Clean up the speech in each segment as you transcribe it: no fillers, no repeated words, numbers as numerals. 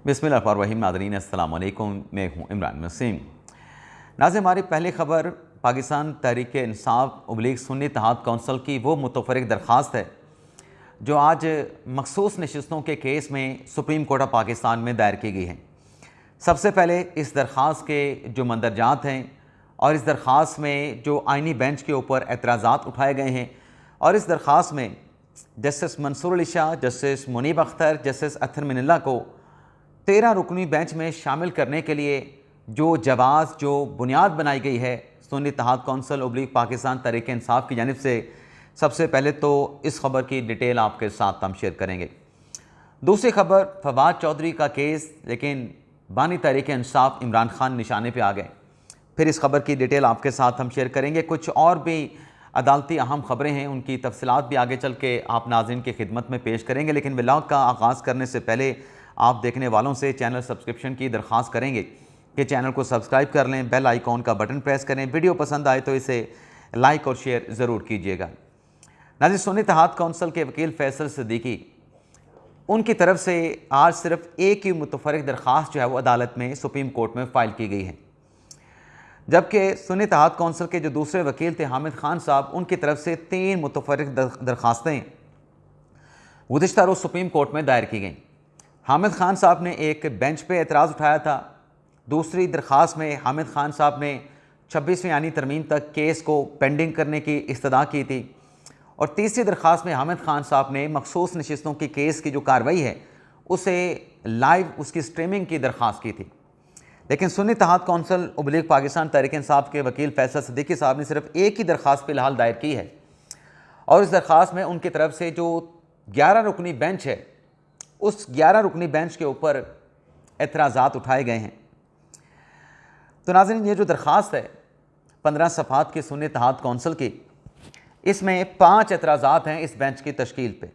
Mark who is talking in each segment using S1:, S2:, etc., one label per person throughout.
S1: बिस्मिल्लाहिर्रहमानिर्रहीम। नाज़रीन अस्सलाम वालेकुम, मैं हूँ इमरान नसीम। नाज़रीन, हमारी पहली ख़बर पाकिस्तान तहरीक इंसाफ / सुन्नी इत्तेहाद कौंसिल की वो मुतफ़र्रिक़ दरख्वास्त है जो आज मखसूस नशिस्तों के केस में सुप्रीम कोर्ट ऑफ पाकिस्तान में दायर की गई है। सबसे पहले इस दरख्वास्त के जो मंदरजात हैं और इस दरख्वास्त में जो आइनी बेंच के ऊपर एतराज़ात उठाए गए हैं, और इस दरख्वास्त में justice Mansoor Ali Shah, justice Munib Akhtar, justice Athar Minallah को 13 रुकनी बेंच में शामिल करने के लिए जो जवाज़ जो बुनियाद बनाई गई है सुन्नी इत्तेहाद कौंसिल / पाकिस्तान तहरीक इंसाफ की जानिब से, सबसे पहले तो इस खबर की डिटेल आपके साथ हम शेयर करेंगे। दूसरी खबर, फवाद चौधरी का केस, लेकिन बानी तहरीक इंसाफ इमरान खान निशाने पे आ गए। फिर इस खबर की डिटेल आपके साथ हम शेयर करेंगे। कुछ और भी अदालती अहम खबरें हैं, उनकी तफसीलात भी आगे चल के आप नाज़रीन की खिदमत में पेश करेंगे। लेकिन व्लॉग का आगाज़ करने से पहले आप देखने वालों से चैनल सब्सक्रिप्शन की दरख्वास्त करेंगे कि चैनल को सब्सक्राइब कर लें, बेल आइकॉन का बटन प्रेस करें। वीडियो पसंद आए तो इसे लाइक और शेयर ज़रूर कीजिएगा। नाज़रीन, सुन्नी इत्तेहाद कौंसिल के वकील फैसल सिद्दीकी, उनकी तरफ से आज सिर्फ एक ही मुतफ़र्रिक़ दरख्वास्त जो है वो अदालत में सुप्रीम कोर्ट में फ़ाइल की गई है, जबकि सुन्नी इत्तेहाद कौंसिल के जो दूसरे वकील थे हामिद खान साहब, उनकी तरफ से 3 मुतफ़र्रिक़ दरख्वास्तें गुज़िश्ता रोज़ सुप्रीम कोर्ट में दायर की गईं। हामिद खान साहब ने एक बेंच पे एतराज़ उठाया था। दूसरी दरख्वास्त में हामिद खान साहब ने 26वीं आईनी तरमीम तक केस को पेंडिंग करने की इस्तदा की थी, और तीसरी दरख्वास्त में हामिद खान साहब ने मखसूस नशिस्तों की केस की जो कार्रवाई है उसे लाइव उसकी स्ट्रीमिंग की दरख्वास्त की थी। लेकिन सुन्नी इत्तेहाद कौंसिल / पाकिस्तान तहरीक इंसाफ के वकील फैसल सिद्दीकी साहब ने सिर्फ एक ही दरख्वास्त फ़िलहाल दायर की है, और इस दरख्वास्त में उनकी तरफ से जो 11 रुकनी बेंच है उस 11 रुकनी बेंच के ऊपर एतराज़ात उठाए गए हैं। तो नाज़रीन, ये जो दरख्वास्त है 15 सफ़हात की सुन्नी इत्तेहाद कौंसिल की, इसमें 5 एतराज़ात हैं इस बेंच की तश्कील पे।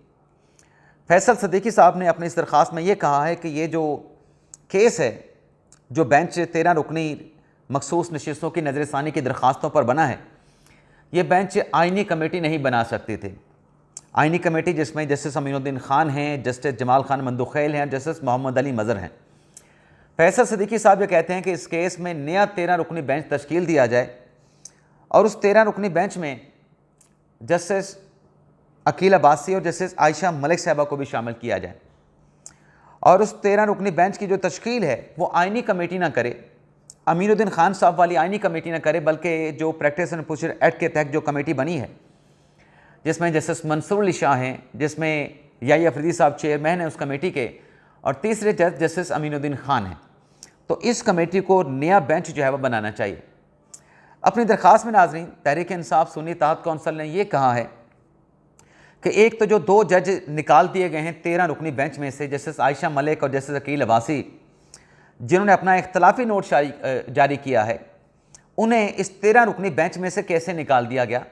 S1: फैसल सिद्दीकी साहब ने अपनी इस दरख्वास्त में ये कहा है कि ये जो केस है, जो बेंच 13 रुकनी मखसूस नशिस्तों की नज़रसानी की दरख्वास्तों पर बना है, ये बेंच आइनी कमेटी नहीं बना सकती थी। आइनी कमेटी जिसमें जस्टिस अमीनुद्दीन खान हैं, जस्टिस जमाल खान मंदुखैल हैं, जस्टिस मोहम्मद अली मज़र हैं। फैसल सिद्दीकी साहब ये कहते हैं कि इस केस में नया 13 रुकनी बेंच तश्कील दिया जाए, और उस 13 रुकनी बेंच में जस्टिस अकील अब्बासी और जस्टिस आयशा मलिक साहबा को भी शामिल किया जाए, और उस 13 रुकनी बेंच की जो तश्कील है वो आइनी कमेटी ना करे, अमीनुद्दीन खान साहब वाली आइनी कमेटी ना करे, बल्कि जो प्रैक्टिस एंड प्रोसीजर एक्ट के तहत जो कमेटी बनी है, जिसमें जस्टिस मंसूर अली शाह हैं, जिसमें याही अफरीदी साहब चेयरमैन हैं उस कमेटी के, और तीसरे जज जस्टिस अमीनुद्दीन खान हैं, तो इस कमेटी को नया बेंच जो है वह बनाना चाहिए। अपनी दरख्वास्त में नाज़रीन, तहरीक इंसाफ सुन्नी इत्तेहाद कौंसिल ने यह कहा है कि एक तो जो 2 जज निकाल दिए गए हैं 13 रुकनी बेंच में से, जस्टिस आयशा मलिक और जस्टिस अकील अब्बासी, जिन्होंने अपना इख्तलाफी नोट जारी किया है, उन्हें इस 13 रुकनी बेंच में से कैसे निकाल दिया गया?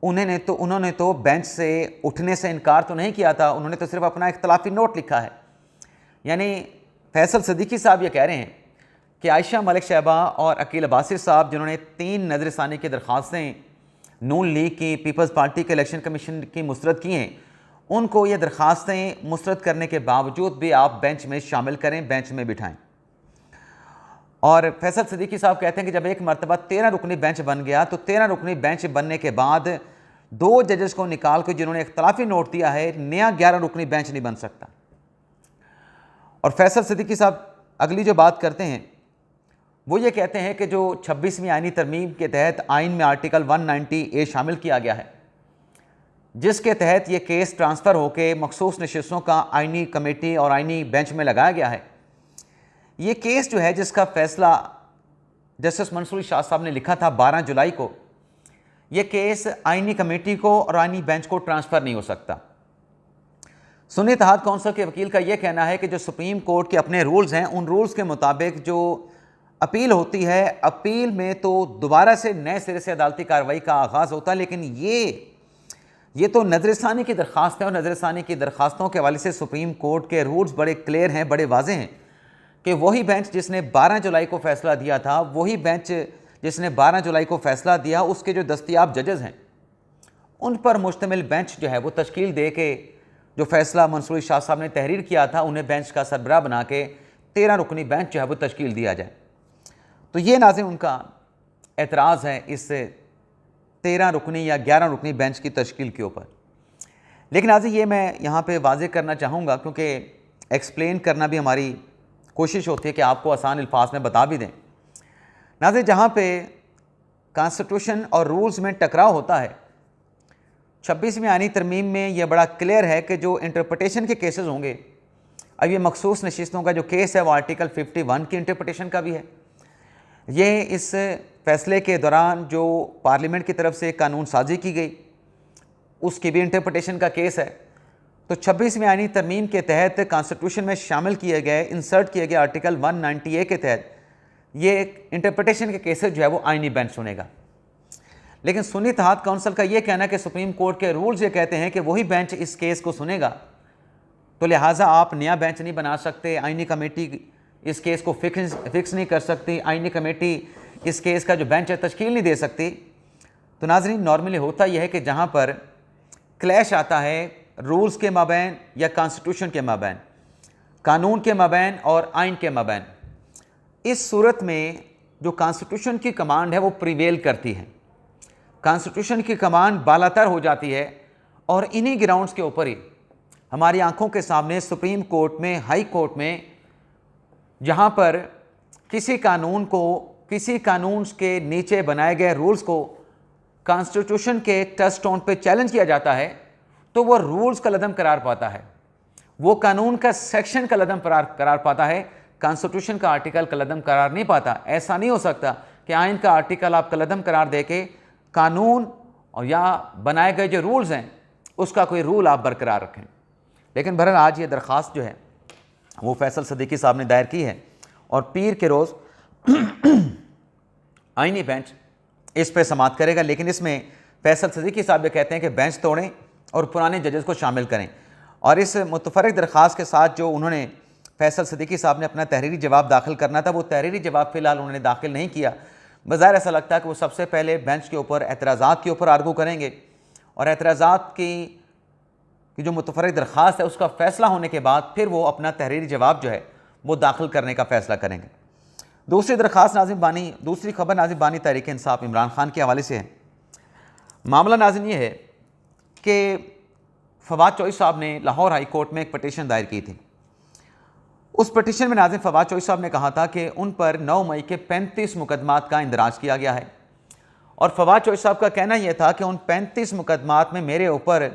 S1: उन्होंने तो बेंच से उठने से इनकार तो नहीं किया था, उन्होंने तो सिर्फ अपना इख्तलाफी नोट लिखा है। यानी फैसल सिद्दीकी साहब ये कह रहे हैं कि आयशा मलिक साहबा और अकील अब्बासी साहब, जिन्होंने 3 नज़रसानी की दरख्वास्तें नून लीग की, पीपल्स पार्टी के इलेक्शन कमीशन की मुस्तरद की हैं, उनको ये दरख्वास्तें मुस्तरद करने के बावजूद भी आप बेंच में शामिल करें, बेंच में बिठाएं। और फैसल सिद्दीकी साहब कहते हैं कि जब एक मरतबा 13 रुकनी बेंच बन गया, तो 13 रुकनी बेंच बनने के बाद 2 जजेस को निकाल कर जिन्होंने इख्तलाफी नोट दिया है, नया 11 रुकनी बेंच नहीं बन सकता। और फैसल सिद्दीकी साहब अगली जो बात करते हैं वो ये कहते हैं कि जो 26वीं आईनी तरमीम के तहत आइन में आर्टिकल 190A शामिल किया गया है, जिसके तहत ये केस ट्रांसफ़र होकर मखसूस नशिस्तों का आइनी कमेटी और आइनी बेंच में लगाया गया है, ये केस जो है जिसका फ़ैसला जस्टिस मंसूर शाह साहब ने लिखा था 12 जुलाई को, ये केस आइनी कमेटी को और आइनी बेंच को ट्रांसफ़र नहीं हो सकता। सुन्नी इत्तेहाद कौंसिल के वकील का यह कहना है कि जो सुप्रीम कोर्ट के अपने रूल्स हैं, उन रूल्स के मुताबिक जो अपील होती है, अपील में तो दोबारा से नए सिरे से अदालती कार्रवाई का आगाज़ होता है, लेकिन ये तो नज़रसानी की दरख्वास्त है, और नज़रसानी की दरख्वास्तों के हवाले से सुप्रीम कोर्ट के रूल्स बड़े क्लियर हैं, बड़े वाज़ेह हैं कि वही बेंच जिसने 12 जुलाई को फ़ैसला दिया था, वही बेंच जिसने 12 जुलाई को फ़ैसला दिया, उसके जो दस्तयाब जजेस हैं उन पर मुश्तमिल बेंच जो है वो तश्कील दे के जो फ़ैसला मंसूर शाह साहब ने तहरीर किया था, उन्हें बेंच का सरबराह बना के 13 रुकनी बेंच जो है वो तश्कील दिया जाए। तो ये नाज़रीन उनका एतराज़ है इस 13 रुकनी या 11 रुकनी बेंच की तश्कील के ऊपर। लेकिन नाज़रीन ये मैं यहाँ पे वाज़ेह करना चाहूँगा, क्योंकि एक्सप्लेन करना भी हमारी कोशिश होती है कि आपको आसान अल्फाज में बता भी दें। नाज़रीन जहाँ पे कॉन्स्टिट्यूशन और रूल्स में टकराव होता है, 26वीं आईनी तरमीम में यह बड़ा क्लियर है कि जो इंटरप्रटेशन के केसेस होंगे, अब ये मखसूस नशिस्तों का जो केस है वो आर्टिकल 51 की इंटरप्रटेशन का भी है। ये इस फैसले के दौरान जो पार्लियामेंट की तरफ से कानून साजी की गई उसकी भी इंटरप्रटेशन का केस है। तो 26वीं आईनी तरमीम के तहत कॉन्स्टिट्यूशन में शामिल किए गए, इंसर्ट किए गए आर्टिकल 190A के तहत ये इंटरप्रटेशन के केसेस जो है वो आईनी बेंच सुनेगा। लेकिन सुन्नी इत्तेहाद काउंसिल का ये कहना है कि सुप्रीम कोर्ट के रूल्स ये कहते हैं कि वही बेंच इस केस को सुनेगा, तो लिहाजा आप नया बेंच नहीं बना सकते, आईनी कमेटी इस केस को फिक्स नहीं कर सकती, आईनी कमेटी इस केस का जो बेंच है तश्कील नहीं दे सकती। तो नाज़रीन नॉर्मली होता यह है कि जहाँ पर क्लैश आता है रूल्स के माबैन या कॉन्स्टिट्यूशन के माबैन, कानून के माबैन और आइन के माबैन, इस सूरत में जो कॉन्स्टिट्यूशन की कमांड है वो प्रिवेल करती है, कॉन्स्टिट्यूशन की कमांड बालातर हो जाती है। और इन्हीं ग्राउंड्स के ऊपर ही हमारी आंखों के सामने सुप्रीम कोर्ट में, हाई कोर्ट में, जहां पर किसी कानून को, किसी कानून के नीचे बनाए गए रूल्स को कॉन्स्टिट्यूशन के टचस्टोन पे चैलेंज किया जाता है, तो वो रूल्स का लदम करार पाता है, वो कानून का सेक्शन का लदम करार पाता है, कॉन्स्टिट्यूशन का आर्टिकल का लदम करार नहीं पाता। ऐसा नहीं हो सकता कि आइन का आर्टिकल आप कलदम करार दे के कानून और या बनाए गए जो रूल्स हैं उसका कोई रूल आप बरकरार रखें। लेकिन बहरहाल आज ये दरख्वास्त जो है वो फैसल सदीकी साहब ने दायर की है और पीर के रोज़ आईनी बेंच इस पर समाअत करेगा। लेकिन इसमें फैसल सदीकी साहब ये कहते हैं कि बेंच तोड़ें और पुराने जजेस को शामिल करें। और इस मुतफरक दरख्वास्त के साथ जो उन्होंने फैसल सदीकी साहब ने अपना तहरीरी जवाब दाखिल करना था, वो तहरीरी जवाब फ़िलहाल उन्होंने दाखिल नहीं किया। बज़ाहिर ऐसा लगता है कि वो सबसे पहले बेंच के ऊपर एतराज़ात के ऊपर आर्गू करेंगे और एतराज़ात की जो मुतफरक दरख्वास्त है उसका फ़ैसला होने के बाद फिर वो अपना तहरीरी जवाब जो है वो दाखिल करने का फ़ैसला करेंगे। दूसरी दरख्वास्त नाज़िम बानी, दूसरी खबर नाज़िम बानी तहरीक इंसाफ इमरान खान के हवाले से है। मामला नाज़िम ये है कि फवाद चौधरी साहब ने लाहौर हाई कोर्ट में एक पटिशन दायर की थी। उस पटिशन में नाज़िम फवाद चौधरी साहब ने कहा था कि उन पर 9 मई के 35 मुकदमात का इंदराज किया गया है और फवाद चौधरी साहब का कहना यह था कि उन 35 मुकदमात में मेरे ऊपर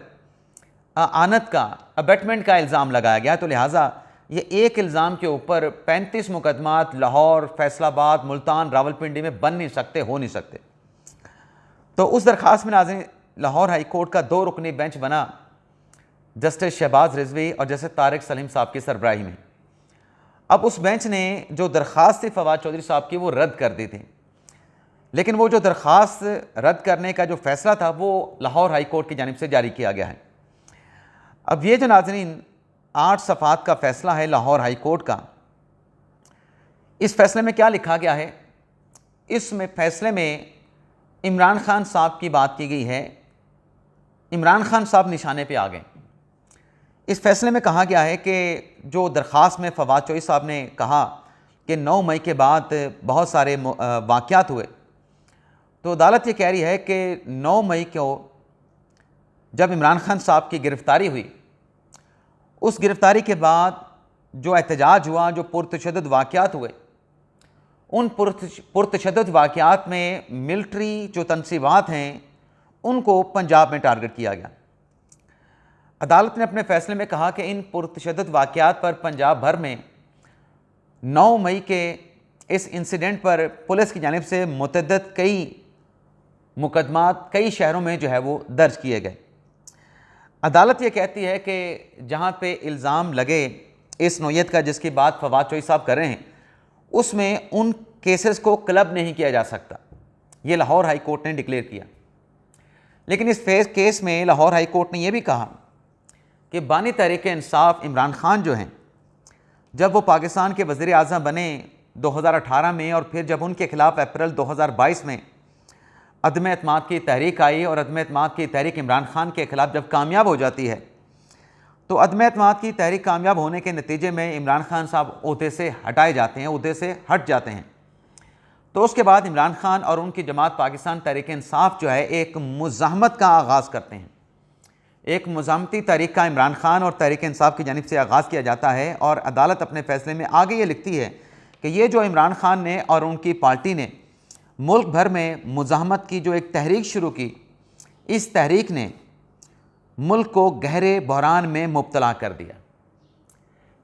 S1: आनत का, अबेटमेंट का इल्ज़ाम लगाया गया, तो लिहाजा ये एक इल्ज़ाम के ऊपर 35 मुकदमात लाहौर, फैसलाबाद, मुल्तान, रावलपिंडी में बन नहीं सकते, हो नहीं सकते। तो उस दरख्वास्त में नाज़िम लाहौर हाई कोर्ट का 2 रुकनी बेंच बना जस्टिस शहबाज रिजवी और जस्टिस तारिक सलीम साहब की सरबराही में। अब उस बेंच ने जो दरख्वास्त थी फवाद चौधरी साहब की वो रद्द कर दी थी, लेकिन वो जो दरख्वास्त रद्द करने का जो फैसला था वो लाहौर हाई कोर्ट की जानिब से जारी किया गया है। अब ये जो नाज़रीन 8 सफ़ात का फ़ैसला है लाहौर हाई कोर्ट का, इस फैसले में क्या लिखा गया है? इसमें फ़ैसले में इमरान खान साहब की बात की गई है। इमरान खान साहब निशाने पे आ गए। इस फैसले में कहा गया है कि जो दरख्वास्त में फवाद चौधरी साहब ने कहा कि 9 मई के बाद बहुत सारे वाक़यात हुए, तो अदालत ये कह रही है कि 9 मई को जब इमरान खान साहब की गिरफ़्तारी हुई, उस गिरफ़्तारी के बाद जो एहतजाज हुआ, जो पुरतशद्दुद वाक़यात हुए, उन पुरतशद्दुद वाक़यात में मिलिट्री जो तनसीबात हैं उनको पंजाब में टारगेट किया गया। अदालत ने अपने फ़ैसले में कहा कि इन पुरतशद्दुद वाक़यात पर पंजाब भर में 9 मई के इस इंसिडेंट पर पुलिस की जानिब से मुतअद्दिद कई मुकदमात कई शहरों में जो है वो दर्ज किए गए। अदालत ये कहती है कि जहाँ पे इल्ज़ाम लगे इस नौयत का जिसकी बात फवाद चौधरी साहब कर रहे हैं, उसमें उन केसेस को क्लब नहीं किया जा सकता। ये लाहौर हाई कोर्ट ने डिक्लेयर किया। लेकिन इस केस में लाहौर हाई कोर्ट ने यह भी कहा कि बानी तहरीक इंसाफ इमरान खान जो हैं, जब वो पाकिस्तान के वज़ीर आज़म बने 2018 में और फिर जब उनके ख़िलाफ़ अप्रैल 2022 में अदम एतमाद की तहरीक आई और अदम एतमाद की तहरीक इमरान खान के ख़िलाफ़ जब कामयाब हो जाती है, तो अदम एतमाद की तहरीक कामयाब होने के नतीजे में इमरान खान साहब ओहदे से हटाए जाते हैं, ओहदे से हट जाते हैं। तो उसके बाद इमरान खान और उनकी जमात पाकिस्तान तहरीक इंसाफ जो है एक मुज़ाहमत का आगाज़ करते हैं। एक मुज़ाहमती तहरीक का इमरान खान और तहरीक इंसाफ की जानिब से आगाज़ किया जाता है और अदालत अपने फ़ैसले में आगे ये लिखती है कि ये जो इमरान खान ने और उनकी पार्टी ने मुल्क भर में मुज़ाहमत की जो एक तहरीक शुरू की, इस तहरीक ने मुल्क को गहरे बहरान में मुब्तला कर दिया।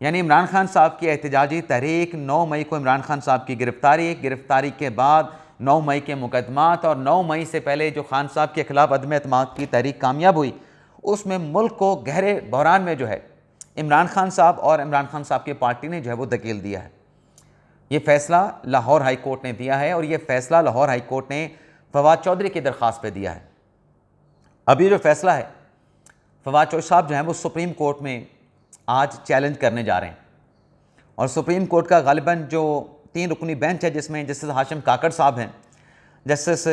S1: यानी इमरान खान साहब की एहतजाजी तहरीक 9 मई को इमरान खान साहब की गिरफ़्तारी के बाद 9 मई के मुकदमात और 9 मई से पहले जो खान साहब के ख़िलाफ़ अदम एतमाद की तहरीक कामयाब हुई, उसमें मुल्क को गहरे बहरान में जो है इमरान खान साहब और इमरान खान साहब की पार्टी ने जो है वो धकेल दिया है। ये फ़ैसला लाहौर हाई कोर्ट ने दिया है और ये फ़ैसला लाहौर हाई कोर्ट ने फवाद चौधरी की दरख्वास्त पे दिया है। अब ये जो फ़ैसला है, फवाद चौधरी साहब जो हैं वो सुप्रीम कोर्ट में आज चैलेंज करने जा रहे हैं और सुप्रीम कोर्ट का गालिबन जो 3 रुकनी बेंच है, जिसमें जस्टिस हाशिम काकड़ साहब हैं, जस्टिस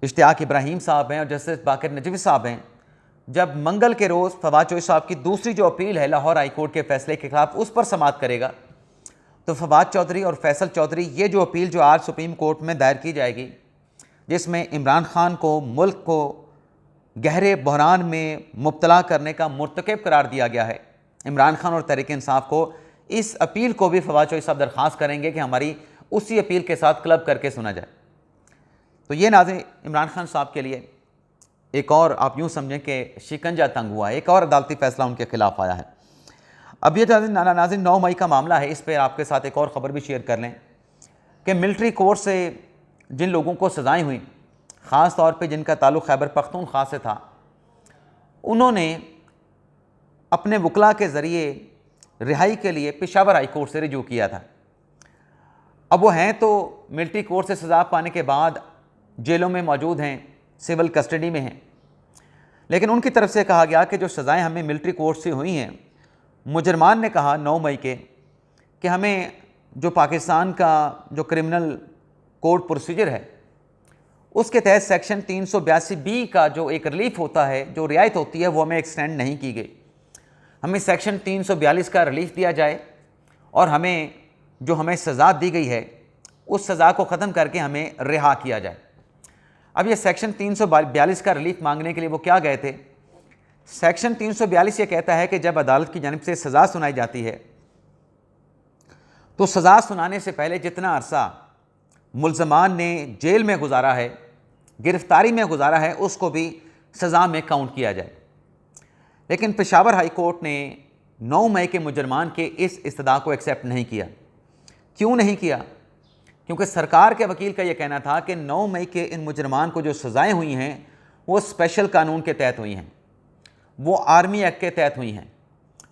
S1: इश्तियाक इब्राहिम साहब हैं और जस्टिस बाकर नजवी साहब हैं, जब मंगल के रोज़ फवाद चौधरी साहब की दूसरी जो अपील है लाहौर हाई कोर्ट के फ़ैसले के ख़िलाफ़, उस पर समाअत करेगा, तो फवाद चौधरी और फैसल चौधरी ये जो अपील जो आज सुप्रीम कोर्ट में दायर की जाएगी, जिसमें इमरान खान को मुल्क को गहरे बहरान में मुब्तला करने का मुर्तकब करार दिया गया है, इमरान खान और तहरीक इंसाफ को, इस अपील को भी फवाद चौधरी साहब दरख्वास्त करेंगे कि हमारी उसी अपील के साथ क्लब करके सुना जाए। तो ये नाज़रीन इमरान खान साहब के लिए एक और, आप यूँ समझें कि शिकंजा तंग हुआ है, एक और अदालती फ़ैसला उनके ख़िलाफ़ आया है। अब ये नाज़रीन 9 मई का मामला है, इस पर आपके साथ एक और ख़बर भी शेयर कर लें कि मिलिट्री कोर्ट से जिन लोगों को सज़ाएँ हुई, ख़ास तौर पे जिनका ताल्लुक़ खैबर पख्तूनख्वा से था, उन्होंने अपने वकला के ज़रिए रिहाई के लिए पेशावर हाई कोर्ट से रिजू किया था। अब वो हैं तो मिलिट्री कोर्ट से सज़ा पाने के बाद जेलों में मौजूद हैं, सिविल कस्टडी में हैं, लेकिन उनकी तरफ से कहा गया कि जो सज़ाएँ हमें मिलिट्री कोर्ट से हुई हैं, मुजरमान ने कहा 9 मई के कि हमें जो पाकिस्तान का जो क्रिमिनल कोड प्रोसीजर है, उसके तहत सेक्शन 382B का जो एक रिलीफ होता है, जो रियायत होती है, वो हमें एक्सटेंड नहीं की गई। हमें सेक्शन 342 का रिलीफ दिया जाए और हमें जो हमें सज़ा दी गई है, उस सज़ा को ख़त्म करके हमें रिहा किया जाए। अब ये सेक्शन 342 का रिलीफ मांगने के लिए वो क्या गए थे? सेक्शन 342 ये कहता है कि जब अदालत की जानिब से सज़ा सुनाई जाती है, तो सज़ा सुनाने से पहले जितना अरसा मुल्ज़मान ने जेल में गुजारा है, गिरफ़्तारी में गुजारा है, उसको भी सज़ा में काउंट किया जाए। लेकिन पेशावर हाई कोर्ट ने 9 मई के मुजरमान के इस इस्तदा को एक्सेप्ट नहीं किया। क्यों नहीं किया? क्योंकि सरकार के वकील का यह कहना था कि 9 मई के इन मुजरमान को जो सज़ाएँ हुई हैं, वो स्पेशल कानून के तहत हुई हैं, वो आर्मी एक्ट के तहत हुई हैं,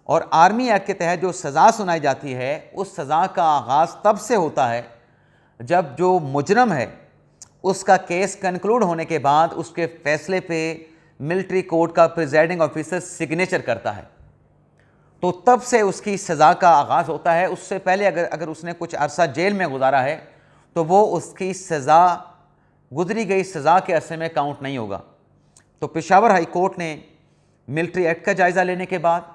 S1: और आर्मी एक्ट के तहत जो सज़ा सुनाई जाती है, उस सज़ा का आगाज़ तब से होता है जब जो मुजरम है उसका केस कंक्लूड होने के बाद उसके फ़ैसले पे मिलिट्री कोर्ट का प्रिजाइडिंग ऑफिसर सिग्नेचर करता है, तो तब से उसकी सज़ा का आगाज़ होता है। उससे पहले अगर उसने कुछ अरसा जेल में गुजारा है, तो वो उसकी सज़ा, गुजरी गई सज़ा के अरसे में काउंट नहीं होगा। तो पेशावर हाई कोर्ट ने मिलिट्री एक्ट का जायज़ा लेने के बाद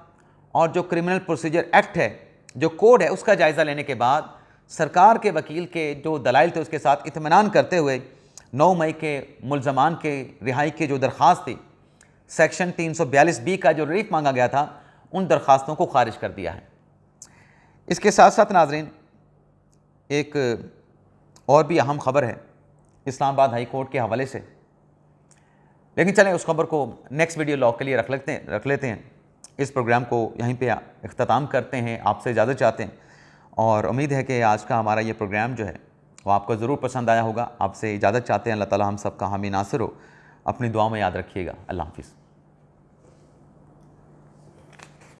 S1: और जो क्रिमिनल प्रोसीजर एक्ट है, जो कोड है, उसका जायज़ा लेने के बाद सरकार के वकील के जो दलाइल थे उसके साथ इत्मीनान करते हुए 9 मई के मुल्ज़मान के रिहाई की जो दरख्वास्त थी, सेक्शन 342B का जो रिलीफ मांगा गया था, उन दरख्वास्तों को खारिज कर दिया है। इसके साथ साथ नाज़रीन एक और भी अहम ख़बर है इस्लामाबाद हाई कोर्ट के हवाले से, लेकिन चलें उस खबर को नेक्स्ट वीडियो लॉग के लिए रख लेते हैं। इस प्रोग्राम को यहीं पे इख्तिताम करते हैं, आपसे इजाज़त चाहते हैं और उम्मीद है कि आज का हमारा ये प्रोग्राम जो है वो आपको ज़रूर पसंद आया होगा। आपसे इजाज़त चाहते हैं। अल्लाह ताला हम सब का हामी नासिर हो। अपनी दुआ में याद रखिएगा। अल्लाह हाफ़िज़।